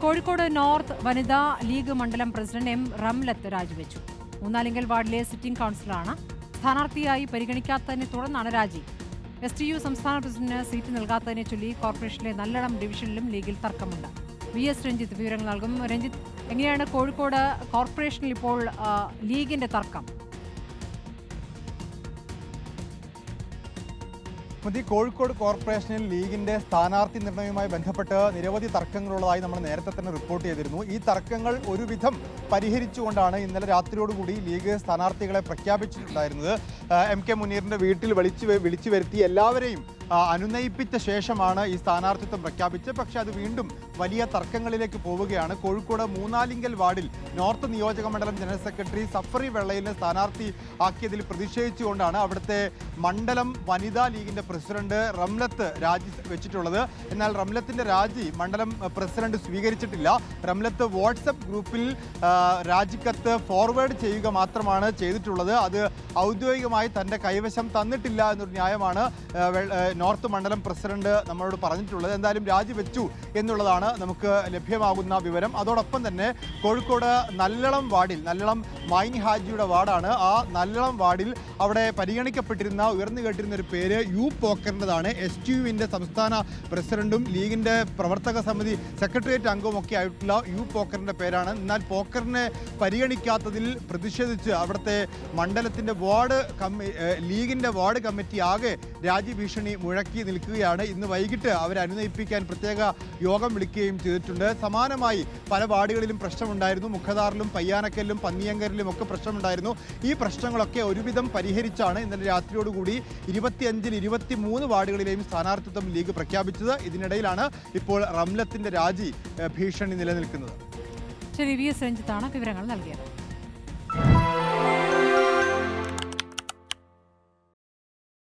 Kozhikode north വനിതാ league മണ്ഡലം president M Ramlath രാജിവെച്ചു. മൂന്നാലിങ്കൽ വാർഡിലെ സിറ്റിംഗ് കൗൺസിലറാണ്. സ്ഥാനാർത്ഥിയായി പരിഗണിക്കാത്തതിനെ തുടർന്നാണ് രാജി. STU സംസ്ഥാന പ്രസിഡന്റിന് സീറ്റ് നൽകാത്തതിനെ ചൊല്ലി കോർപ്പറേഷനിലെ നല്ലളം ഡിവിഷനിലും ലീഗിൽ തർക്കമുണ്ട്. VS രഞ്ജിത്ത് വിവരങ്ങൾ നൽകും. രഞ്ജിത്ത്, എങ്ങനെയാണ് കോഴിക്കോട് കോർപ്പറേഷനിൽ ഇപ്പോൾ ലീഗിന്റെ തർക്കം? കോഴിക്കോട് കോർപ്പറേഷനിൽ ലീഗിന്റെ സ്ഥാനാർത്ഥി നിർണയവുമായി ബന്ധപ്പെട്ട് നിരവധി തർക്കങ്ങളുള്ളതായി നമ്മൾ നേരത്തെ തന്നെ റിപ്പോർട്ട് ചെയ്തിരുന്നു. ഈ തർക്കങ്ങൾ ഒരുവിധം പരിഹരിച്ചുകൊണ്ടാണ് ഇന്നലെ രാത്രിയോടുകൂടി ലീഗ് സ്ഥാനാർത്ഥികളെ പ്രഖ്യാപിച്ചിട്ടുണ്ടായിരുന്നത്. MK മുനീറിന്റെ വീട്ടിൽ വിളിച്ചു വരുത്തി എല്ലാവരെയും അനുനയിപ്പിച്ച ശേഷമാണ് ഈ സ്ഥാനാർത്ഥിത്വം പ്രഖ്യാപിച്ചത്. പക്ഷേ അത് വീണ്ടും വലിയ തർക്കങ്ങളിലേക്ക് പോവുകയാണ്. കോഴിക്കോട് മൂന്നാലിങ്കൽ വാർഡിൽ നോർത്ത് നിയോജക മണ്ഡലം ജനറൽ സെക്രട്ടറി സഫറി വെള്ളയിലിനെ സ്ഥാനാർത്ഥി ആക്കിയതിൽ പ്രതിഷേധിച്ചുകൊണ്ടാണ് അവിടുത്തെ മണ്ഡലം വനിതാ ലീഗിന്റെ പ്രസിഡന്റ് റംലത്ത് രാജി വെച്ചിട്ടുള്ളത്. എന്നാൽ റംലത്തിന്റെ രാജി മണ്ഡലം പ്രസിഡന്റ് സ്വീകരിച്ചിട്ടില്ല. റംലത്ത് വാട്സപ്പ് ഗ്രൂപ്പിൽ രാജിക്കത്ത് ഫോർവേഡ് ചെയ്യുക മാത്രമാണ് ചെയ്തിട്ടുള്ളത്. അത് ഔദ്യോഗികമായി തൻ്റെ കൈവശം തന്നിട്ടില്ല എന്നൊരു ന്യായമാണ് നോർത്ത് മണ്ഡലം പ്രസിഡന്റ് നമ്മളോട് പറഞ്ഞിട്ടുള്ളത്. എന്തായാലും രാജിവെച്ചു എന്നുള്ളതാണ് നമുക്ക് ലഭ്യമാകുന്ന വിവരം. അതോടൊപ്പം തന്നെ കോഴിക്കോട് നല്ലളം വാർഡിൽ, നല്ലളം മൈൻ ഹാജിയുടെ വാർഡാണ്, ആ നല്ലളം വാർഡിൽ അവിടെ പരിഗണിക്കപ്പെട്ടിരുന്ന ഉയർന്നു കേട്ടിരുന്ന ഒരു പേര് യു പോക്കറിൻ്റെതാണ്. STUവിൻ്റെ സംസ്ഥാന പ്രസിഡന്റും ലീഗിൻ്റെ പ്രവർത്തക സമിതി സെക്രട്ടേറിയറ്റ് അംഗവും ഒക്കെ ആയിട്ടുള്ള യു പോക്കറിൻ്റെ പേരാണ്. എന്നാൽ പോക്കറിനെ പരിഗണിക്കാത്തതിൽ പ്രതിഷേധിച്ച് അവിടുത്തെ മണ്ഡലത്തിൻ്റെ ലീഗിൻ്റെ വാർഡ് കമ്മിറ്റി ആകെ രാജ്യഭീഷണി മുഴക്കി നിൽക്കുകയാണ്. ഇന്ന് വൈകിട്ട് അവരെ അനുനയിപ്പിക്കാൻ പ്രത്യേക യോഗം വിളിക്കുകയും ചെയ്തിട്ടുണ്ട്. സമാനമായി പല വാർഡുകളിലും പ്രശ്നമുണ്ടായിരുന്നു. മുഖദാറിലും പയ്യാനക്കലിലും പന്നിയങ്കരിലും ഒക്കെ പ്രശ്നമുണ്ടായിരുന്നു. ഈ പ്രശ്നങ്ങളൊക്കെ ഒരുവിധം പരിഹരിച്ചാണ് ഇന്നലെ രാത്രിയോടുകൂടി 25-ൽ 23 വാർഡുകളിലെയും സ്ഥാനാർത്ഥിത്വം ലീഗ് പ്രഖ്യാപിച്ചത്. ഇതിനിടയിലാണ് ഇപ്പോൾ റംലത്തിന്റെ രാജി ഭീഷണി നിലനിൽക്കുന്നത്. ശരി, VS രഞ്ജിത്താണ് വിവരങ്ങൾ നൽകിയത്.